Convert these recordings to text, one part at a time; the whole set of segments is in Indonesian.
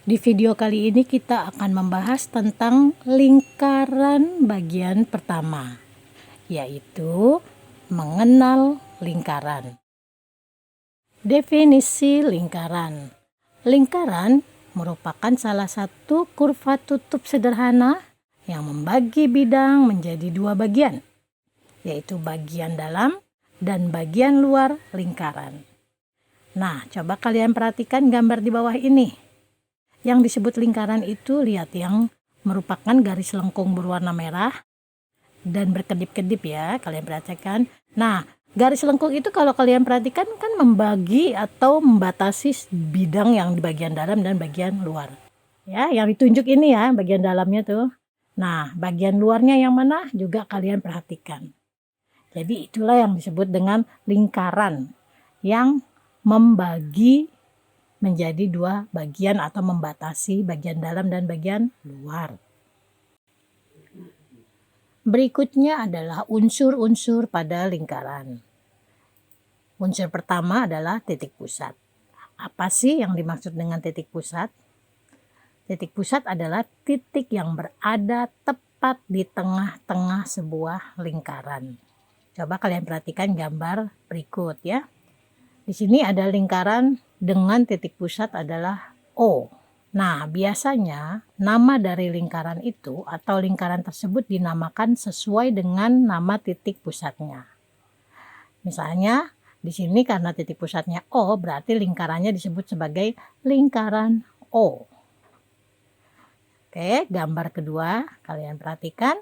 Di video kali ini kita akan membahas tentang lingkaran bagian pertama, yaitu mengenal lingkaran. Definisi lingkaran. Lingkaran merupakan salah satu kurva tutup sederhana yang membagi bidang menjadi dua bagian, yaitu bagian dalam dan bagian luar lingkaran. Nah, coba kalian perhatikan gambar di bawah ini. Yang disebut lingkaran itu, lihat, yang merupakan garis lengkung berwarna merah dan berkedip-kedip ya, kalian perhatikan. Nah, garis lengkung itu kalau kalian perhatikan kan membagi atau membatasi bidang yang di bagian dalam dan bagian luar. Ya, yang ditunjuk ini ya, bagian dalamnya tuh. Nah, bagian luarnya yang mana juga kalian perhatikan. Jadi itulah yang disebut dengan lingkaran yang membagi menjadi dua bagian atau membatasi bagian dalam dan bagian luar. Berikutnya adalah unsur-unsur pada lingkaran. Unsur pertama adalah titik pusat. Apa sih yang dimaksud dengan titik pusat? Titik pusat adalah titik yang berada tepat di tengah-tengah sebuah lingkaran. Coba kalian perhatikan gambar berikut ya. Di sini ada lingkaran dengan titik pusat adalah O. Nah, biasanya nama dari lingkaran itu atau lingkaran tersebut dinamakan sesuai dengan nama titik pusatnya. Misalnya, di sini karena titik pusatnya O, berarti lingkarannya disebut sebagai lingkaran O. Oke, gambar kedua, kalian perhatikan.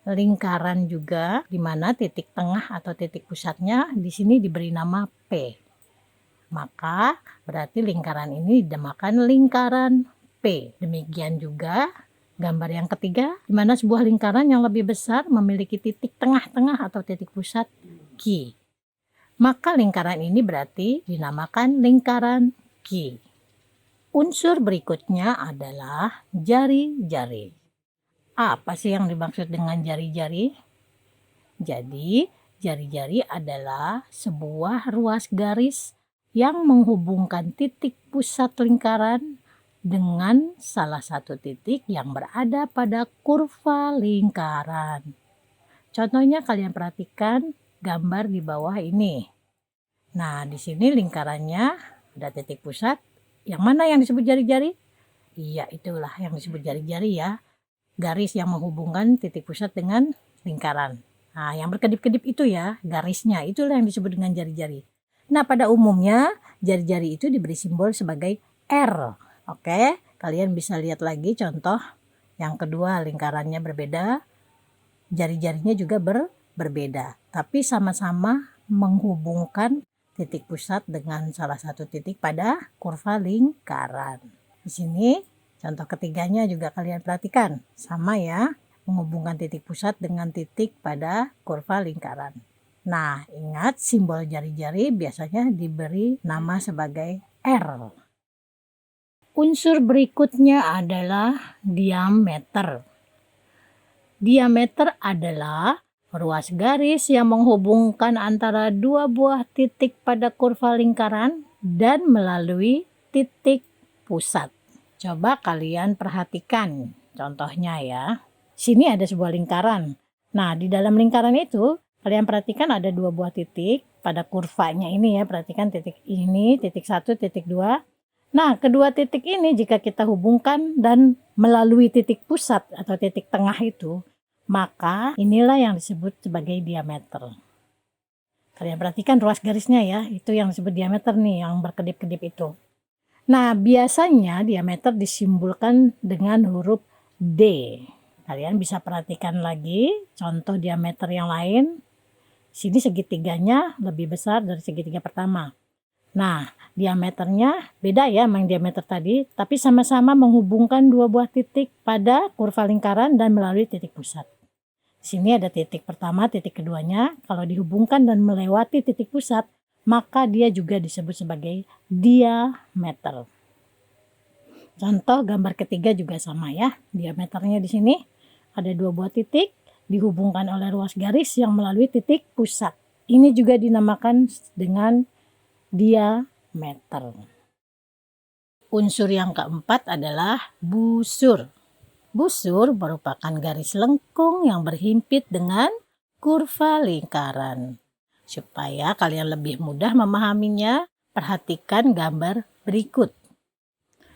Lingkaran juga di mana titik tengah atau titik pusatnya di sini diberi nama P. Maka berarti lingkaran ini dinamakan lingkaran P. Demikian juga gambar yang ketiga, di mana sebuah lingkaran yang lebih besar memiliki titik tengah-tengah atau titik pusat Q. Maka lingkaran ini berarti dinamakan lingkaran Q. Unsur berikutnya adalah jari-jari. Apa sih yang dimaksud dengan jari-jari? Jadi, jari-jari adalah sebuah ruas garis yang menghubungkan titik pusat lingkaran dengan salah satu titik yang berada pada kurva lingkaran. Contohnya kalian perhatikan gambar di bawah ini. Nah, di sini lingkarannya ada titik pusat. Yang mana yang disebut jari-jari? Iya, itulah yang disebut jari-jari ya. Garis yang menghubungkan titik pusat dengan lingkaran. Nah, yang berkedip-kedip itu ya, garisnya, itulah yang disebut dengan jari-jari. Nah, pada umumnya jari-jari itu diberi simbol sebagai R. Oke, kalian bisa lihat lagi contoh yang kedua, lingkarannya berbeda, jari-jarinya juga berbeda, tapi sama-sama menghubungkan titik pusat dengan salah satu titik pada kurva lingkaran. Di sini contoh ketiganya juga kalian perhatikan, sama ya, menghubungkan titik pusat dengan titik pada kurva lingkaran. Nah, ingat simbol jari-jari biasanya diberi nama sebagai R. Unsur berikutnya adalah diameter. Diameter adalah ruas garis yang menghubungkan antara dua buah titik pada kurva lingkaran dan melalui titik pusat. Coba kalian perhatikan contohnya ya. Sini ada sebuah lingkaran. Nah, di dalam lingkaran itu kalian perhatikan ada dua buah titik pada kurvanya ini ya. Perhatikan titik ini, titik 1, titik 2. Nah, kedua titik ini jika kita hubungkan dan melalui titik pusat atau titik tengah itu, maka inilah yang disebut sebagai diameter. Kalian perhatikan ruas garisnya ya, itu yang disebut diameter nih, yang berkedip-kedip itu. Nah, biasanya diameter disimbolkan dengan huruf D. Kalian bisa perhatikan lagi contoh diameter yang lain. Sini segitiganya lebih besar dari segitiga pertama. Nah, diameternya beda ya sama yang diameter tadi, tapi sama-sama menghubungkan dua buah titik pada kurva lingkaran dan melalui titik pusat. Di sini ada titik pertama, titik keduanya. Kalau dihubungkan dan melewati titik pusat, maka dia juga disebut sebagai diameter. Contoh gambar ketiga juga sama ya. Diameternya di sini ada dua buah titik dihubungkan oleh ruas garis yang melalui titik pusat. Ini juga dinamakan dengan diameter. Unsur yang keempat adalah busur. Busur merupakan garis lengkung yang berhimpit dengan kurva lingkaran. Supaya kalian lebih mudah memahaminya, perhatikan gambar berikut.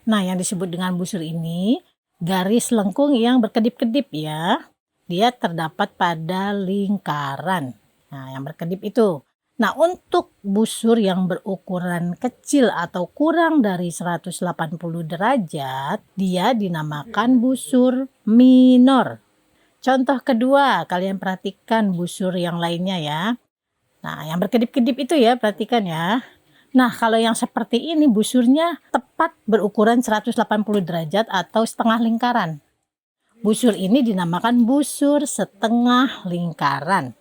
Nah, yang disebut dengan busur ini garis lengkung yang berkedip-kedip ya. Dia terdapat pada lingkaran. Nah, yang berkedip itu. Nah, untuk busur yang berukuran kecil atau kurang dari 180 derajat, dia dinamakan busur minor. Contoh kedua, kalian perhatikan busur yang lainnya ya. Nah, yang berkedip-kedip itu ya, perhatikan ya. Nah, kalau yang seperti ini busurnya tepat berukuran 180 derajat atau setengah lingkaran. Busur ini dinamakan busur setengah lingkaran.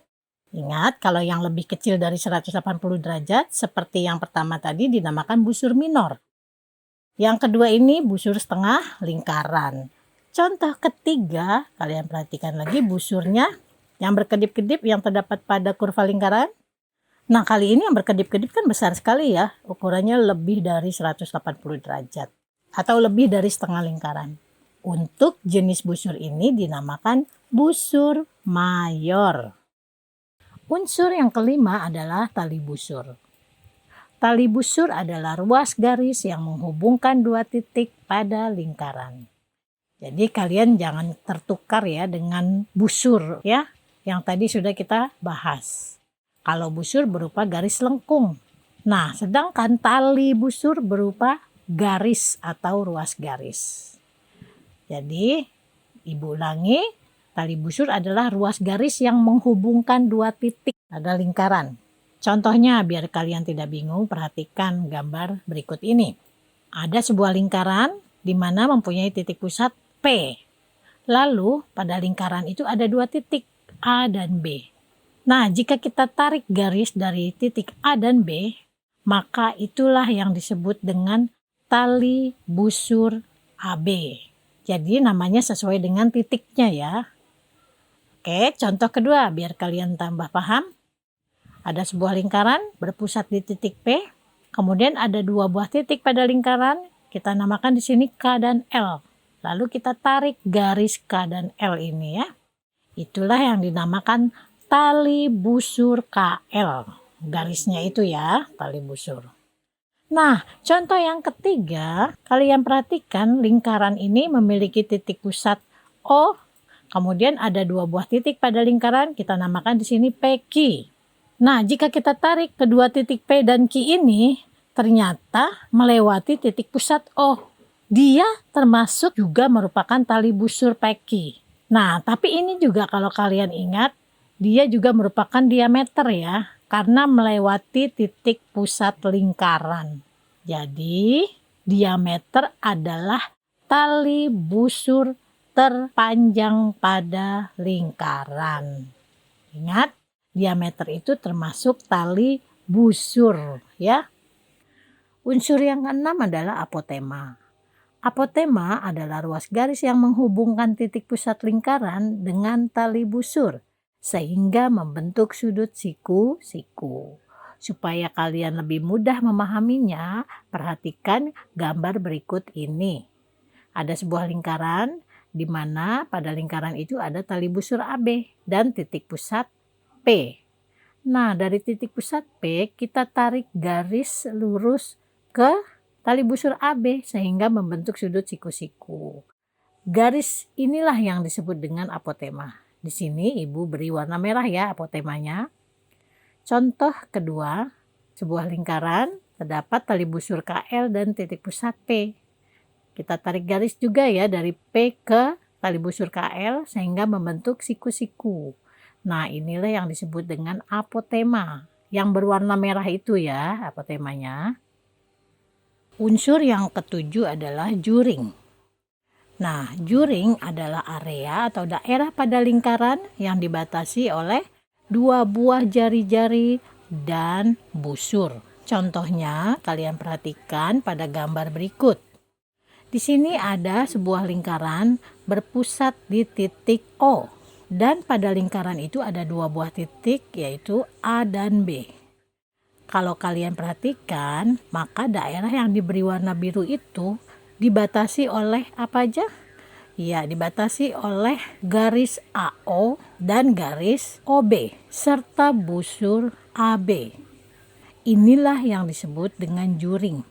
Ingat, kalau yang lebih kecil dari 180 derajat, seperti yang pertama tadi dinamakan busur minor. Yang kedua ini busur setengah lingkaran. Contoh ketiga, kalian perhatikan lagi busurnya yang berkedip-kedip yang terdapat pada kurva lingkaran. Nah, kali ini yang berkedip-kedip kan besar sekali ya, ukurannya lebih dari 180 derajat atau lebih dari setengah lingkaran. Untuk jenis busur ini dinamakan busur mayor. Unsur yang kelima adalah tali busur. Tali busur adalah ruas garis yang menghubungkan dua titik pada lingkaran. Jadi kalian jangan tertukar ya dengan busur ya, yang tadi sudah kita bahas. Kalau busur berupa garis lengkung. Nah, sedangkan tali busur berupa garis atau ruas garis. Jadi, Ibu ulangi, tali busur adalah ruas garis yang menghubungkan dua titik pada lingkaran. Contohnya, biar kalian tidak bingung, perhatikan gambar berikut ini. Ada sebuah lingkaran di mana mempunyai titik pusat P. Lalu, pada lingkaran itu ada dua titik A dan B. Nah, jika kita tarik garis dari titik A dan B, maka itulah yang disebut dengan tali busur AB. Jadi namanya sesuai dengan titiknya ya. Oke, contoh kedua biar kalian tambah paham. Ada sebuah lingkaran berpusat di titik P. Kemudian ada dua buah titik pada lingkaran. Kita namakan di sini K dan L. Lalu kita tarik garis K dan L ini ya. Itulah yang dinamakan tali busur KL. Garisnya itu ya, tali busur. Nah, contoh yang ketiga, kalian perhatikan lingkaran ini memiliki titik pusat O, kemudian ada dua buah titik pada lingkaran, kita namakan di sini PQ. Nah, jika kita tarik kedua titik P dan Q ini, ternyata melewati titik pusat O. Dia termasuk juga merupakan tali busur PQ. Nah, tapi ini juga kalau kalian ingat, dia juga merupakan diameter ya, karena melewati titik pusat lingkaran. Jadi, diameter adalah tali busur terpanjang pada lingkaran. Ingat, diameter itu termasuk tali busur ya. Unsur yang keenam adalah apotema. Apotema adalah ruas garis yang menghubungkan titik pusat lingkaran dengan tali busur sehingga membentuk sudut siku-siku. Supaya kalian lebih mudah memahaminya, perhatikan gambar berikut ini. Ada sebuah lingkaran di mana pada lingkaran itu ada tali busur AB dan titik pusat P. Nah, dari titik pusat P kita tarik garis lurus ke tali busur AB sehingga membentuk sudut siku-siku. Garis inilah yang disebut dengan apotema. Di sini Ibu beri warna merah ya apotemanya. Contoh kedua, sebuah lingkaran terdapat tali busur KL dan titik pusat P. Kita tarik garis juga ya dari P ke tali busur KL sehingga membentuk siku-siku. Nah, inilah yang disebut dengan apotema. Yang berwarna merah itu ya apotemanya. Unsur yang ketujuh adalah juring. Nah, juring adalah area atau daerah pada lingkaran yang dibatasi oleh dua buah jari-jari dan busur. Contohnya, kalian perhatikan pada gambar berikut. Di sini ada sebuah lingkaran berpusat di titik O. Dan pada lingkaran itu ada dua buah titik yaitu A dan B. Kalau kalian perhatikan, maka daerah yang diberi warna biru itu dibatasi oleh apa aja? Ya, dibatasi oleh garis AO dan garis OB serta busur AB. Inilah yang disebut dengan juring,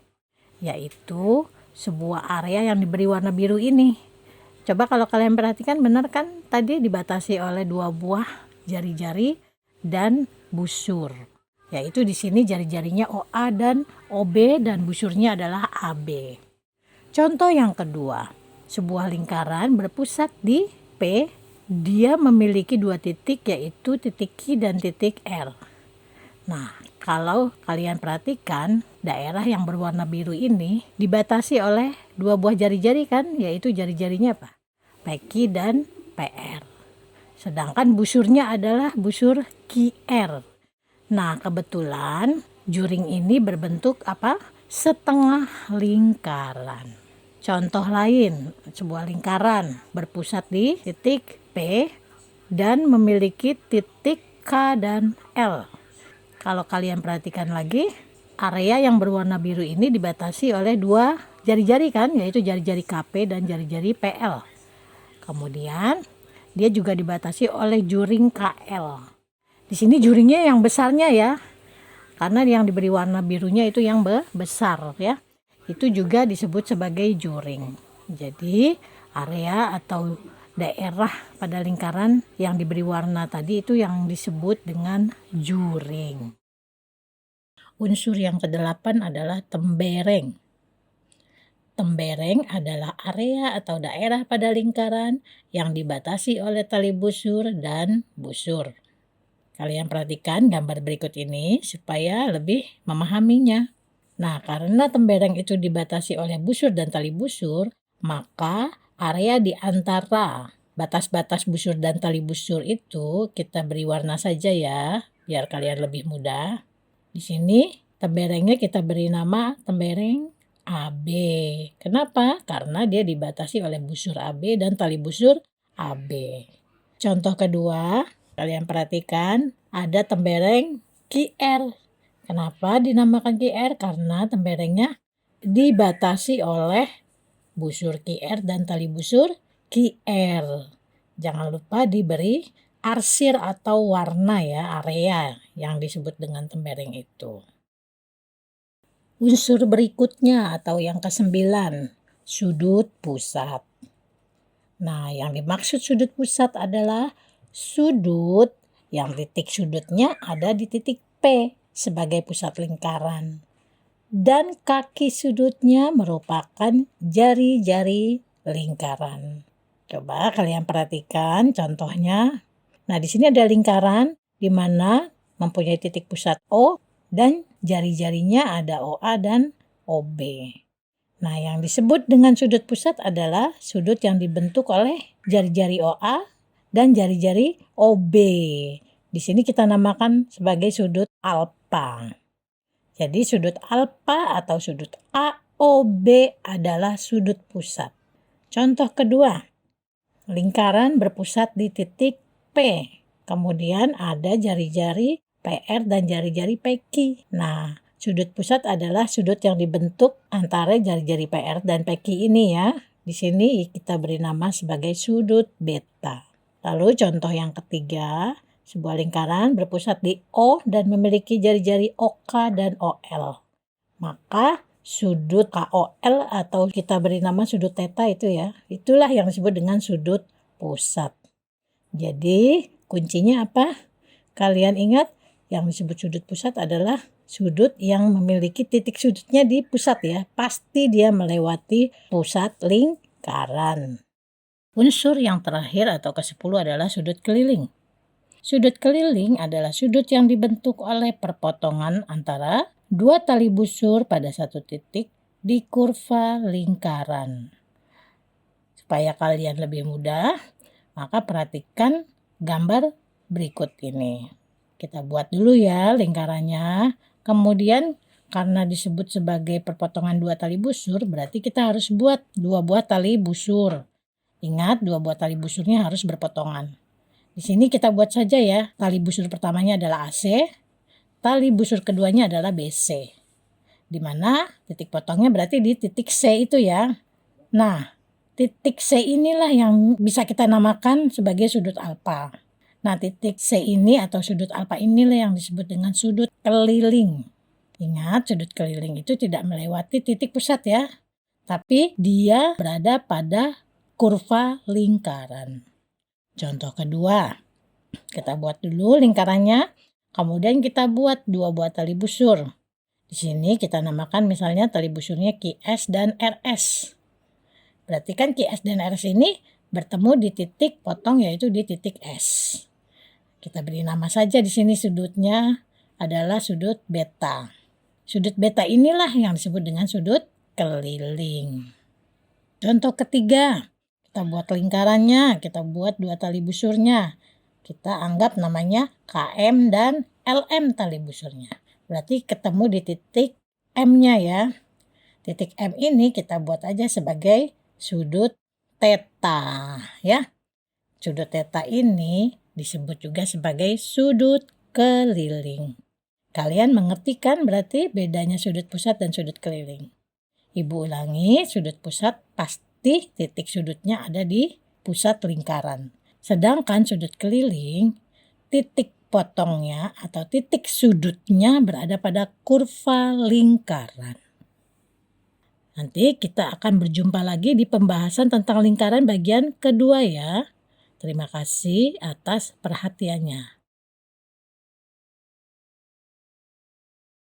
yaitu sebuah area yang diberi warna biru ini. Coba kalau kalian perhatikan, benar kan tadi dibatasi oleh dua buah jari-jari dan busur. Yaitu di sini jari-jarinya OA dan OB dan busurnya adalah AB. Contoh yang kedua, sebuah lingkaran berpusat di P, dia memiliki dua titik yaitu titik Q dan titik R. Nah, kalau kalian perhatikan, daerah yang berwarna biru ini dibatasi oleh dua buah jari-jari kan, yaitu jari-jarinya apa? PQ dan PR. Sedangkan busurnya adalah busur QR. Nah, kebetulan juring ini berbentuk apa? Setengah lingkaran. Contoh lain, sebuah lingkaran berpusat di titik P dan memiliki titik K dan L. Kalau kalian perhatikan lagi, area yang berwarna biru ini dibatasi oleh dua jari-jari kan, yaitu jari-jari KP dan jari-jari PL. Kemudian dia juga dibatasi oleh juring KL. Di sini juringnya yang besarnya ya, karena yang diberi warna birunya itu yang besar ya. Itu juga disebut sebagai juring. Jadi area atau daerah pada lingkaran yang diberi warna tadi itu yang disebut dengan juring. Unsur yang kedelapan adalah tembereng. Tembereng adalah area atau daerah pada lingkaran yang dibatasi oleh tali busur dan busur. Kalian perhatikan gambar berikut ini supaya lebih memahaminya. Nah, karena tembereng itu dibatasi oleh busur dan tali busur, maka area di antara batas-batas busur dan tali busur itu kita beri warna saja ya, biar kalian lebih mudah. Di sini temberengnya kita beri nama tembereng AB. Kenapa? Karena dia dibatasi oleh busur AB dan tali busur AB. Contoh kedua, kalian perhatikan ada tembereng QR. Kenapa dinamakan QR? Karena temberengnya dibatasi oleh busur QR dan tali busur QR. Jangan lupa diberi arsir atau warna ya, area yang disebut dengan tembereng itu. Unsur berikutnya atau yang ke-9, sudut pusat. Nah, yang dimaksud sudut pusat adalah sudut yang titik sudutnya ada di titik P sebagai pusat lingkaran. Dan kaki sudutnya merupakan jari-jari lingkaran. Coba kalian perhatikan contohnya. Nah, di sini ada lingkaran di mana mempunyai titik pusat O dan jari-jarinya ada OA dan OB. Nah, yang disebut dengan sudut pusat adalah sudut yang dibentuk oleh jari-jari OA dan jari-jari OB. Di sini kita namakan sebagai sudut alfa. Jadi sudut alfa atau sudut AOB adalah sudut pusat. Contoh kedua, lingkaran berpusat di titik P. Kemudian ada jari-jari PR dan jari-jari PQ. Nah, sudut pusat adalah sudut yang dibentuk antara jari-jari PR dan PQ ini ya. Di sini kita beri nama sebagai sudut beta. Lalu contoh yang ketiga, sebuah lingkaran berpusat di O dan memiliki jari-jari OK dan OL. Maka sudut KOL atau kita beri nama sudut theta itu ya, itulah yang disebut dengan sudut pusat. Jadi kuncinya apa? Kalian ingat yang disebut sudut pusat adalah sudut yang memiliki titik sudutnya di pusat ya. Pasti dia melewati pusat lingkaran. Unsur yang terakhir atau ke-10 adalah sudut keliling. Sudut keliling adalah sudut yang dibentuk oleh perpotongan antara dua tali busur pada satu titik di kurva lingkaran. Supaya kalian lebih mudah, maka perhatikan gambar berikut ini. Kita buat dulu ya lingkarannya. Kemudian karena disebut sebagai perpotongan dua tali busur, berarti kita harus buat dua buah tali busur. Ingat, dua buah tali busurnya harus berpotongan. Di sini kita buat saja ya. Tali busur pertamanya adalah AC. tali busur keduanya adalah BC. Di mana titik potongnya berarti di titik C itu ya. Nah, titik C inilah yang bisa kita namakan sebagai sudut alfa. Nah, titik C ini atau sudut alfa inilah yang disebut dengan sudut keliling. Ingat, sudut keliling itu tidak melewati titik pusat ya, tapi dia berada pada kurva lingkaran. Contoh kedua, kita buat dulu lingkarannya, kemudian kita buat 2 buah tali busur. Di sini kita namakan misalnya tali busurnya QS dan RS. Berarti kan QS dan RS ini bertemu di titik potong yaitu di titik S. Kita beri nama saja di sini sudutnya adalah sudut beta. Sudut beta inilah yang disebut dengan sudut keliling. Contoh ketiga, kita buat lingkarannya, kita buat 2 tali busurnya. Kita anggap namanya KM dan LM tali busurnya. Berarti ketemu di titik M-nya ya. Titik M ini kita buat aja sebagai sudut theta ya. Sudut theta ini disebut juga sebagai sudut keliling. Kalian mengerti kan berarti bedanya sudut pusat dan sudut keliling? Ibu ulangi, sudut pusat pasti titik sudutnya ada di pusat lingkaran. Sedangkan sudut keliling, titik potongnya atau titik sudutnya berada pada kurva lingkaran. Nanti kita akan berjumpa lagi di pembahasan tentang lingkaran bagian kedua ya. Terima kasih atas perhatiannya.